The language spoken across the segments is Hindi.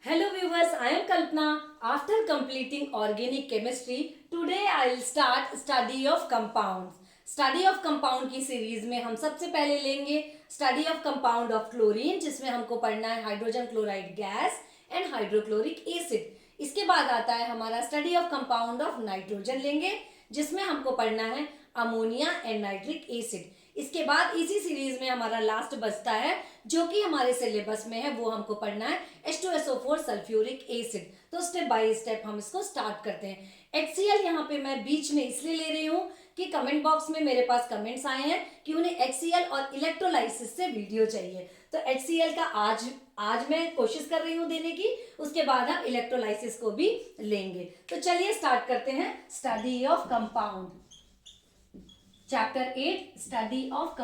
Hello viewers, I am Kalpana. After completing organic chemistry, today I will start study of compounds. Study of compound की सीरीज में हम सबसे पहले लेंगे study of compound of chlorine, जिसमें हमको पढ़ना है hydrogen chloride gas and hydrochloric acid. इसके बाद आता है हमारा study of compound of nitrogen लेंगे, जिसमें हमको पढ़ना है अमोनिया एंड नाइट्रिक एसिड। इसके बाद इसी सीरीज में हमारा लास्ट बचता है जो कि हमारे सिलेबस में है, वो हमको पढ़ना है H2SO4 सल्फ्यूरिक एसिड। तो स्टेप बाय स्टेप हम इसको स्टार्ट करते हैं। HCl यहाँ पे मैं बीच में इसलिए ले रही हूँ कि कमेंट बॉक्स में मेरे पास कमेंट्स आए हैं कि उन्हें HCl और इलेक्ट्रोलाइसिस से वीडियो चाहिए, तो HCl का आज मैं कोशिश कर रही हूँ देने की। उसके बाद हम इलेक्ट्रोलाइसिस को भी लेंगे। तो चलिए स्टार्ट करते हैं study of compound. Chapter 8 study of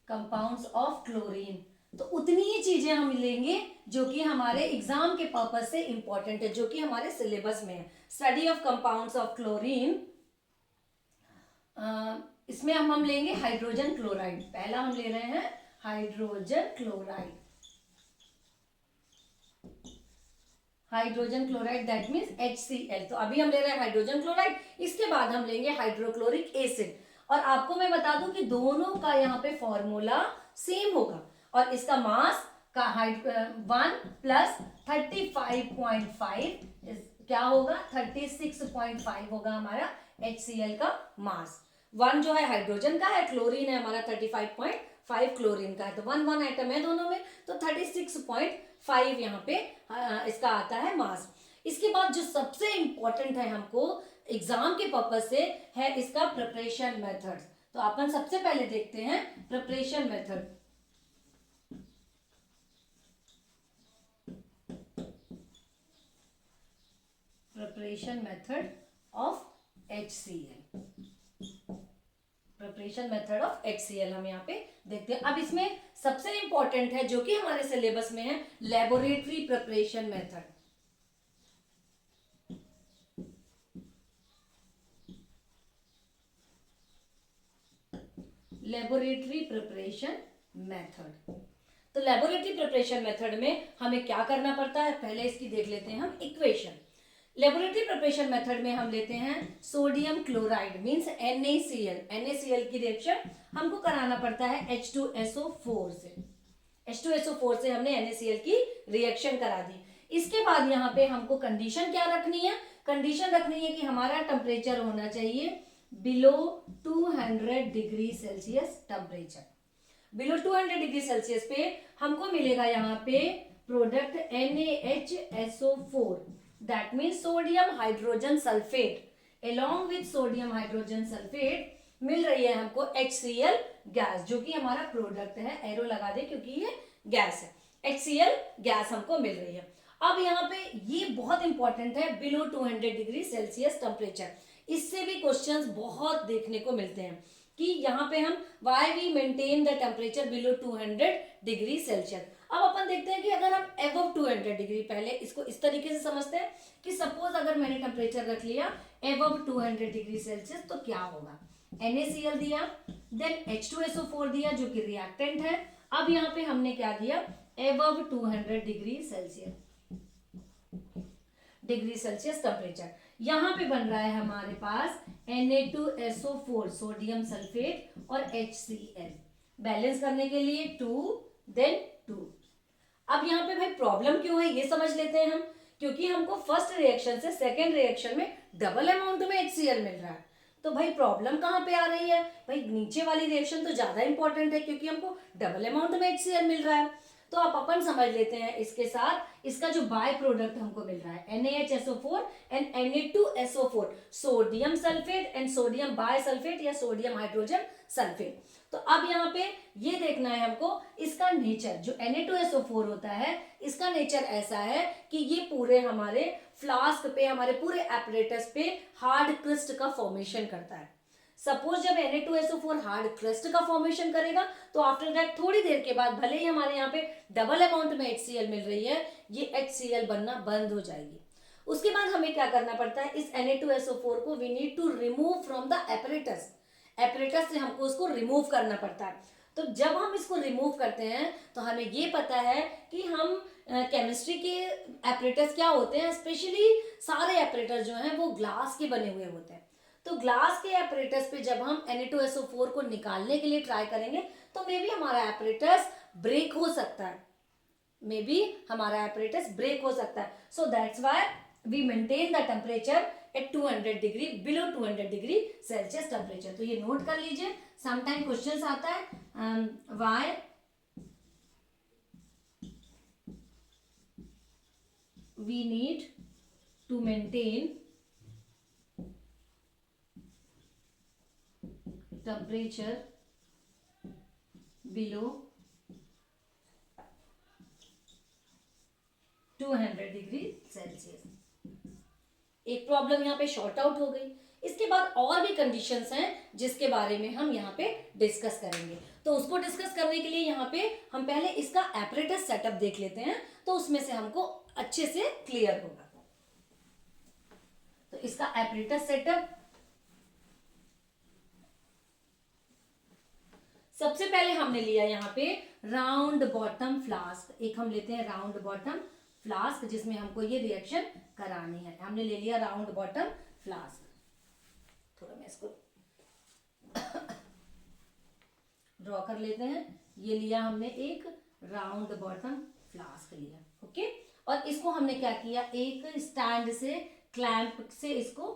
compounds of chlorine. तो उतनी ही चीजें हम लेंगे जो कि हमारे एग्जाम के पर्पज से इंपॉर्टेंट है, जो कि हमारे सिलेबस में है। Study of compounds of chlorine, इसमें हम लेंगे हाइड्रोजन क्लोराइड। पहला हम ले रहे हैं hydrogen chloride. Hydrogen chloride that means HCl। तो अभी हम ले रहे हैं हाइड्रोजन क्लोराइड, इसके बाद हम लेंगे हाइड्रोक्लोरिक एसिड। और आपको मैं बता दूं कि दोनों का यहाँ पे फॉर्मूला सेम होगा और इसका मास का 1 प्लस 35.5 क्या होगा, 36.5 होगा हमारा HCl का मास। 1 जो है हाइड्रोजन का है, क्लोरीन है हमारा 35.5 क्लोरीन का है, तो 1 एटम है दोनों में, तो 36.5 यहाँ पे इसका आता है मास। इसके बाद जो सबसे इंपॉर्टेंट है हमको एग्जाम के पर्पज से है इसका प्रिपरेशन मेथड। तो अपन सबसे पहले देखते हैं preparation method. Preparation method of HCl। Preparation method of HCl हम यहाँ पे देखते हैं। अब इसमें सबसे इंपॉर्टेंट है जो कि हमारे सिलेबस में है laboratory preparation method. Laboratory preparation method. तो लेबोरेटरी प्रिपरेशन मेथड में हमें क्या करना पड़ता है, पहले इसकी देख लेते हैं हम इक्वेशन। लेबोरेटरी प्रिपरेशन मेथड में हम लेते हैं सोडियम क्लोराइड मींस NaCl की रिएक्शन हमको कराना पड़ता है H2SO4 से। H2SO4 से हमने NaCl की रिएक्शन करा दी। इसके बाद यहाँ पे हमको कंडीशन क्या रखनी है, कंडीशन रखनी है कि हमारा टेम्परेचर होना चाहिए below 200 degree Celsius temperature. Below 200 degree Celsius पे हमको मिलेगा यहाँ पे product NaHSO4 that means sodium hydrogen sulphate. Along with sodium hydrogen sulphate मिल रही है हमको HCl गैस, जो कि हमारा प्रोडक्ट है। एरो लगा दे क्योंकि ये गैस है, HCl गैस हमको मिल रही है। अब यहाँ पे ये बहुत इंपॉर्टेंट है बिलो 200 डिग्री सेल्सियस टेम्परेचर। इससे भी क्वेश्चंस बहुत देखने को मिलते हैं कि यहाँ पे हम why we maintain the temperature below 200 degree Celsius. अब अपन देखते हैं कि अगर हम एबव 200 डिग्री, पहले इसको इस तरीके से समझते हैं कि सपोज अगर मैंने टेम्परेचर रख लिया एबव 200 डिग्री सेल्सियस तो क्या होगा। NaCl दिया, देन H2SO4 दिया जो कि रिएक्टेंट है। अब यहाँ पे हमने क्या दिया, एबव 200 डिग्री सेल्सियस टेम्परेचर। यहाँ पे बन रहा है हमारे पास Na2SO4 सोडियम सल्फेट और HCl। बैलेंस करने के लिए 2 देन 2। अब यहाँ पे भाई प्रॉब्लम क्यों है ये समझ लेते हैं हम, क्योंकि हमको फर्स्ट रिएक्शन से सेकेंड रिएक्शन में डबल अमाउंट में HCl मिल रहा है। तो भाई प्रॉब्लम कहाँ पे आ रही है, भाई नीचे वाली रिएक्शन तो ज्यादा इंपॉर्टेंट है क्योंकि हमको डबल अमाउंट में HCl मिल रहा है। तो आप अपन समझ लेते हैं इसके साथ इसका जो बाय प्रोडक्ट हमको मिल रहा है NaHSO4 and Na2SO4 sodium sulphate and sodium bisulphate या सोडियम हाइड्रोजन सल्फेट। तो अब यहाँ पे ये देखना है हमको इसका नेचर। जो Na2SO4 होता है इसका नेचर ऐसा है कि ये पूरे हमारे फ्लास्क पे, हमारे पूरे एपरेटस पे हार्ड क्रिस्ट का फॉर्मेशन करता है। सपोज जब Na2SO4 हार्ड क्रिस्ट का फॉर्मेशन करेगा तो आफ्टर दैट थोड़ी देर के बाद भले ही हमारे यहाँ पे डबल अमाउंट में HCl मिल रही है, ये HCl बनना बंद हो जाएगी। उसके बाद हमें क्या करना पड़ता है, इस Na2SO4 को we need to remove from the apparatus. Apparatus से हमको उसको रिमूव करना पड़ता है। तो जब हम इसको रिमूव करते हैं तो हमें ये पता है कि हम केमिस्ट्री के एपरेटर्स क्या होते हैं, स्पेशली सारे एपरेटर जो हैं वो ग्लास के बने हुए होते हैं। तो ग्लास के एपरेटर्स पे जब हम Na2SO4 को निकालने के लिए ट्राई करेंगे तो मे बी हमारा एपरेटर्स ब्रेक हो सकता है, मे बी हमारा एपरेटस ब्रेक हो सकता है। So that's why we maintain the temperature at 200 degree, below 200 degree Celsius temperature. तो ये नोट कर लीजिए, समटाइम क्वेश्चंस आता है why we need to maintain temperature below 200 degree Celsius. एक प्रॉब्लम यहाँ पे शॉर्ट आउट हो गई। इसके बाद और भी कंडीशंस हैं जिसके बारे में हम यहाँ पे डिस्कस करेंगे। तो उसको डिस्कस करने के लिए यहाँ पे हम पहले इसका एपरेटस सेटअप देख लेते हैं, तो उसमें से हमको अच्छे से क्लियर होगा। तो इसका एपरेटस सेटअप, सबसे पहले हमने लिया यहाँ पे राउंड बॉटम फ्लास्क। एक हम लेते हैं राउंड बॉटम फ्लास्क जिसमें हमको ये रिएक्शन करानी है। हमने ले लिया राउंड बॉटम फ्लास्क। थोड़ा मैं इसको ड्रॉ कर लेते हैं। ये लिया हमने एक राउंड बॉटम फ्लास्क लिया, ओके। और इसको हमने क्या किया, एक स्टैंड से क्लैंप से इसको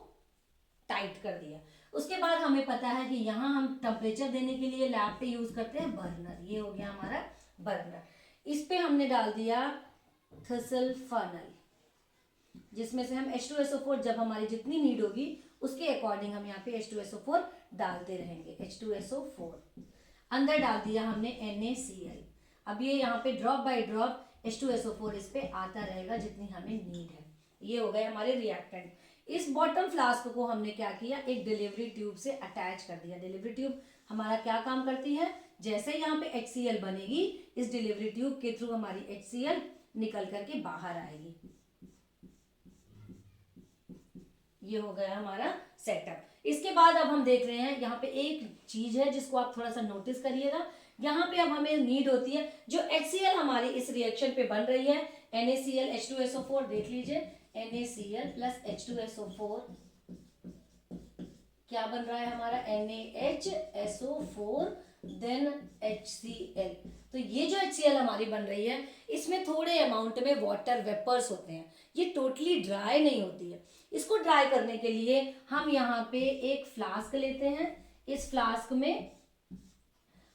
टाइट कर दिया। उसके बाद हमें पता है कि यहाँ हम टेम्परेचर देने के लिए लैब पे यूज करते हैं बर्नर। ये हो गया हमारा बर्नर। इस पे हमने डाल दिया थर्सल फनल, जिसमें से हम H2SO4 जब हमारी जितनी नीड होगी उसके अकॉर्डिंग हम यहाँ पे H2SO4 डालते रहेंगे। H2SO4 अंदर डाल दिया हमने NaCl। अब ये यहाँ पे ड्रॉप बाय ड्रॉप H2SO4 इस पे आता रहेगा जितनी हमें नीड है। ये हो गए हमारे रिएक्टेंट। इस बॉटम फ्लास्क को हमने क्या किया, एक डिलीवरी ट्यूब से अटैच कर दिया। डिलीवरी ट्यूब हमारा क्या काम करती है, जैसे यहाँ पे HCl बनेगी इस डिलीवरी ट्यूब के थ्रू हमारी HCl निकल करके बाहर आएगी। ये हो गया हमारा सेटअप। इसके बाद अब हम देख रहे हैं यहाँ पे एक चीज है जिसको आप थोड़ा सा नोटिस करिएगा। यहाँ पे अब हमें नीड होती है जो HCl हमारी इस रिएक्शन पे बन रही है, NaCl H2SO4 देख लीजिए, NaCl प्लस H2SO4 क्या बन रहा है हमारा, NaHSO4 देन HCl। तो ये जो HCl हमारी बन रही है इसमें थोड़े अमाउंट में वाटर वेपर्स होते हैं, ये टोटली ड्राई नहीं होती है। इसको ड्राई करने के लिए हम यहाँ पे एक फ्लास्क लेते हैं। इस फ्लास्क में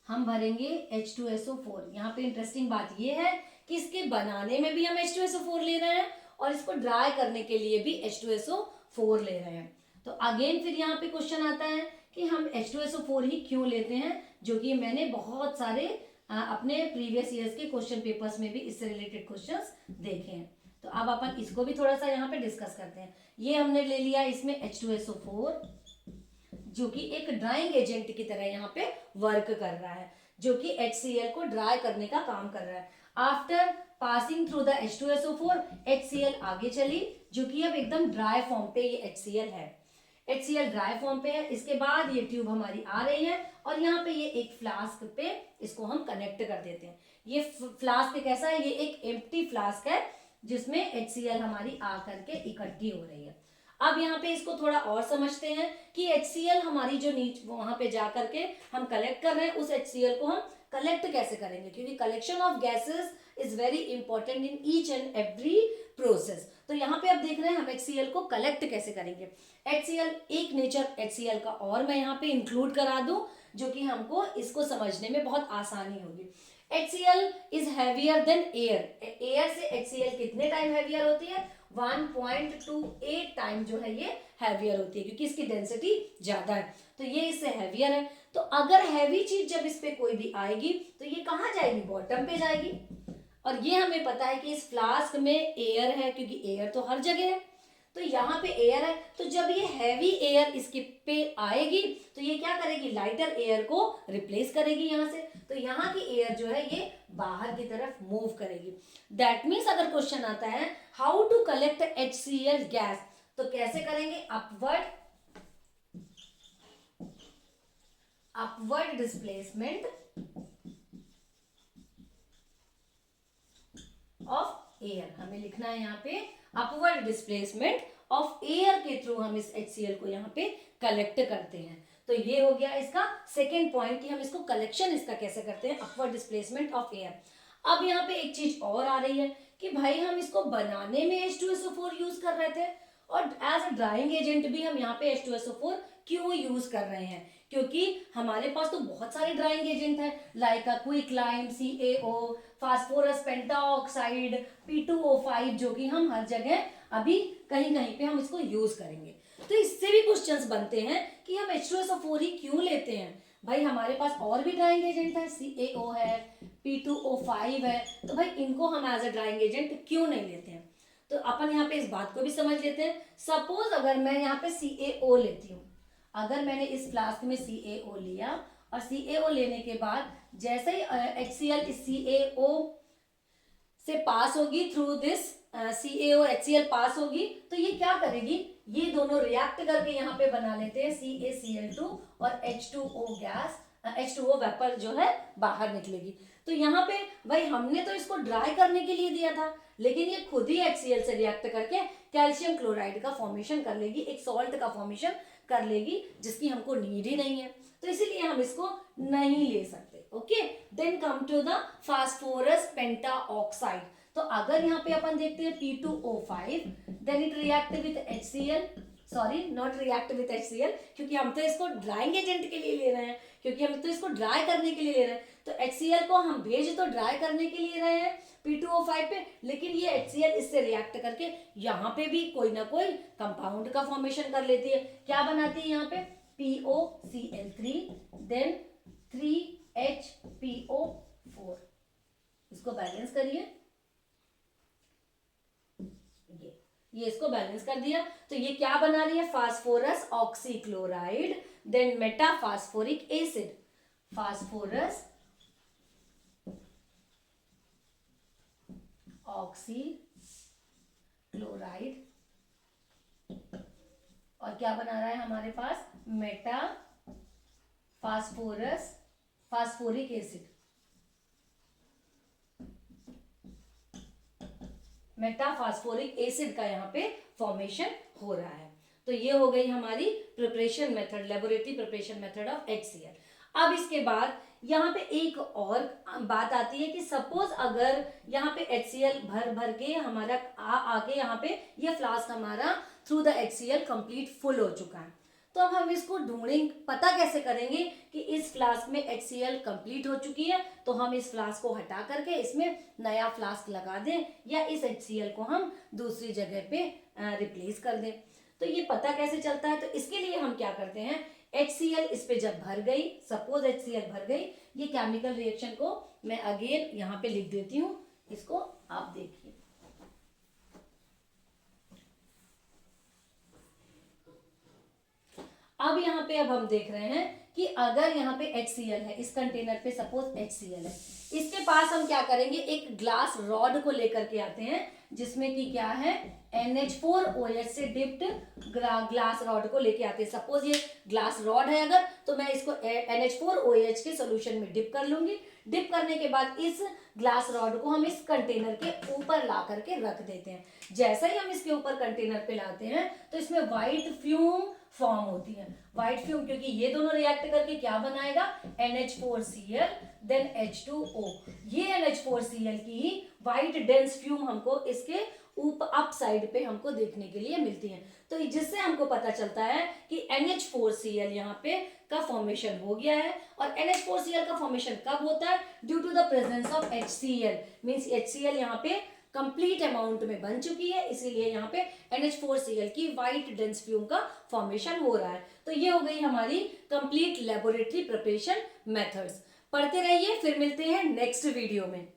हम भरेंगे H2SO4। यहाँ पे इंटरेस्टिंग बात ये है कि इसके बनाने में भी हम H2SO4 ले रहे हैं और इसको ड्राई करने के लिए भी H2SO4 ले रहे हैं। तो अगेन फिर यहाँ पे क्वेश्चन आता है कि हम H2SO4 ही क्यों लेते हैं, जो कि मैंने बहुत सारे अपने प्रीवियस ईयर्स के क्वेश्चन पेपर्स में भी इससे रिलेटेड क्वेश्चंस देखे हैं। तो अब अपन इसको भी थोड़ा सा यहाँ पे डिस्कस करते हैं। ये हमने ले लिया इसमें H2SO4 जो कि एक ड्राइंग एजेंट की तरह यहाँ पे वर्क कर रहा है, जो कि HCl को ड्राई करने का काम कर रहा है। After passing through the H2SO4 HCl आगे चली, जो कि अब एकदम ड्राई फॉर्म पे ये HCl है। HCl ड्राई फॉर्म पे है। इसके बाद ये ट्यूब हमारी आ रही है और यहाँ पे ये एक फ्लास्क पे इसको हम कनेक्ट कर देते हैं। ये फ्लास्क कैसा है, ये एक एम्प्टी फ्लास्क है जिसमें HCl हमारी आकर के इकट्ठी हो रही है। अब यहाँ पे इसको थोड़ा और समझते हैं कि HCl हमारी जो नीचे वहां पे जा करके हम कलेक्ट कर रहे हैं, उस HCl को हम कलेक्ट कैसे करेंगे, क्योंकि collection of gases is very important in each and every process. तो यहाँ पे अब देख रहे हैं हम HCl को कलेक्ट कैसे करेंगे। HCl एक नेचर HCl का और मैं यहाँ पे इंक्लूड करा दूं जो कि हमको इसको समझने में बहुत आसानी होगी। HCl is heavier than air. Air से HCl कितने टाइम हैवियर होती है, 1.28 टाइम जो है ये हैवियर होती है, क्योंकि इसकी डेंसिटी ज्यादा है तो ये इससे हैवियर है। तो अगर हैवी चीज जब इस पे कोई भी आएगी तो ये कहाँ जाएगी, बॉटम पे जाएगी। और ये हमें पता है कि इस फ्लास्क में एयर है, क्योंकि एयर तो हर जगह है, तो यहाँ पे एयर है। तो जब ये हैवी एयर इसके पे आएगी तो ये क्या करेगी, लाइटर एयर को रिप्लेस करेगी यहाँ से। तो यहाँ की एयर जो है ये बाहर की तरफ मूव करेगी। दैट मीन्स अगर क्वेश्चन आता है how to collect HCl gas, तो कैसे करेंगे, अपवर्ड डिस्प्लेसमेंट एयर, हमें लिखना है यहाँ पे अपवर्ड डिस्प्लेसमेंट ऑफ एयर के थ्रू हम इस HCl को यहाँ पे कलेक्ट करते हैं। तो ये हो गया इसका सेकेंड पॉइंट कि हम इसको कलेक्शन इसका कैसे करते हैं, अपवर्ड डिस्प्लेसमेंट ऑफ एयर। अब यहाँ पे एक चीज और आ रही है कि भाई हम इसको बनाने में H2SO4 यूज कर रहे थे और एज अ ड्राइंग एजेंट भी हम यहाँ पे H2SO4 क्यों यूज कर रहे हैं, क्योंकि हमारे पास तो बहुत सारे ड्राइंग एजेंट है like quicklime, CaO, phosphorus pentoxide, P2O5, जो कि हम हर जगह अभी कहीं कहीं पे हम इसको यूज करेंगे। तो इससे भी क्वेश्चंस बनते हैं कि हम H2SO4 ही क्यों लेते हैं। भाई हमारे पास और भी ड्राइंग एजेंट है, CaO है, P2O5 है, तो भाई इनको हम एज अ ड्राइंग एजेंट क्यों नहीं लेते हैं। तो अपन यहाँ पे इस बात को भी समझ लेते हैं। सपोज अगर मैं यहाँ पे CaO लेती हूँ, अगर मैंने इस फ्लास्क में CaO लिया और CaO लेने के बाद जैसे ही HCl इस CaO से पास होगी, थ्रू दिस CaO HCl पास होगी, तो ये क्या करेगी, ये दोनों रिएक्ट करके यहाँ पे बना लेते हैं CaCl2 और H2O गैस, H2O वेपर जो है बाहर निकलेगी। तो यहाँ पे भाई हमने तो इसको ड्राई करने के लिए दिया था, लेकिन ये खुद ही HCl से रिएक्ट करके कैल्शियम क्लोराइड का फॉर्मेशन कर लेगी, एक सॉल्ट का फॉर्मेशन कर लेगी, जिसकी हमको नीड ही नहीं है, तो इसीलिए हम इसको नहीं ले सकते। Okay, then come to the phosphorus pentoxide. तो अगर यहाँ पे अपन देखते हैं P2O5, then it react with HCl, sorry not react with HCl, क्योंकि हम तो इसको ड्राइंग एजेंट के लिए ले रहे हैं, क्योंकि हम तो इसको ड्राई करने के लिए ले रहे हैं, तो HCl को हम भेज तो ड्राई करने के लिए रहे हैं P2O5 पे, लेकिन ये HCl इससे रिएक्ट करके यहाँ पे भी कोई ना कोई कंपाउंड का फॉर्मेशन कर लेती है। क्या बनाती है यहाँ पे, POCl3, देन 3HPO4। इसको बैलेंस करिए, ये इसको बैलेंस कर दिया, तो ये क्या बना रही है, phosphorus oxychloride, then metaphosphoric acid, phosphorus oxychloride, और क्या बना रहा है हमारे पास, meta phosphoric acid, metaphosphoric acid का यहाँ पे फॉर्मेशन हो रहा है। तो ये हो गई हमारी preparation method, laboratory preparation method of HCl। अब इसके बाद यहाँ पे एक और बात आती है कि सपोज अगर यहाँ पे HCl भर के हमारा आके यहाँ पे ये फ्लास्क हमारा through the HCl complete full हो चुका है, तो अब हम इसको ढूंढेंगे, पता कैसे करेंगे कि इस फ्लास्क में HCl कंप्लीट हो चुकी है, तो हम इस फ्लास्क को हटा करके इसमें नया फ्लास्क लगा दें या इस HCl को हम दूसरी जगह पे रिप्लेस कर दें। तो ये पता कैसे चलता है, तो इसके लिए हम क्या करते हैं, HCl इस पे जब भर गई, सपोज HCl भर गई, ये केमिकल रिएक्शन को मैं अगेन यहाँ पे लिख देती हूँ, इसको आप देखिए। अब यहाँ पे अब हम देख रहे हैं कि अगर यहाँ पे HCl है, इस कंटेनर पे सपोज HCl है, इसके पास हम क्या करेंगे, एक ग्लास रॉड को लेकर के आते हैं जिसमें कि क्या है, NH4OH से डिप्ड ग्लास रॉड को लेके आते हैं। सपोज ये ग्लास रॉड है अगर, तो मैं इसको NH4OH के सोल्यूशन में डिप कर लूंगी। डिप करने के बाद इस ग्लास रॉड को हम इस कंटेनर के ऊपर ला करके रख देते हैं। जैसे ही हम इसके ऊपर कंटेनर पे लाते हैं तो इसमें व्हाइट फ्यूम फॉर्म होती है, व्हाइट फ्यूम, क्योंकि ये दोनों रिएक्ट करके क्या बनाएगा, NH4Cl देन H2O। ये NH4Cl की ही व्हाइट डेंस फ्यूम हमको इसके ऊपर अप साइड पे हमको देखने के लिए मिलती है। तो जिससे हमको पता चलता है कि NH4Cl यहाँ पे का फॉर्मेशन हो गया है। और NH4Cl का फॉर्मेशन कब होता है, due to the presence of HCl, means HCl यहाँ पे कंप्लीट अमाउंट में बन चुकी है, इसीलिए यहाँ पे NH4Cl की व्हाइट डेंस फ्यूम का फॉर्मेशन हो रहा है। तो ये हो गई हमारी कंप्लीट लेबोरेटरी प्रिपरेशन मेथड्स। पढ़ते रहिए, फिर मिलते हैं नेक्स्ट वीडियो में।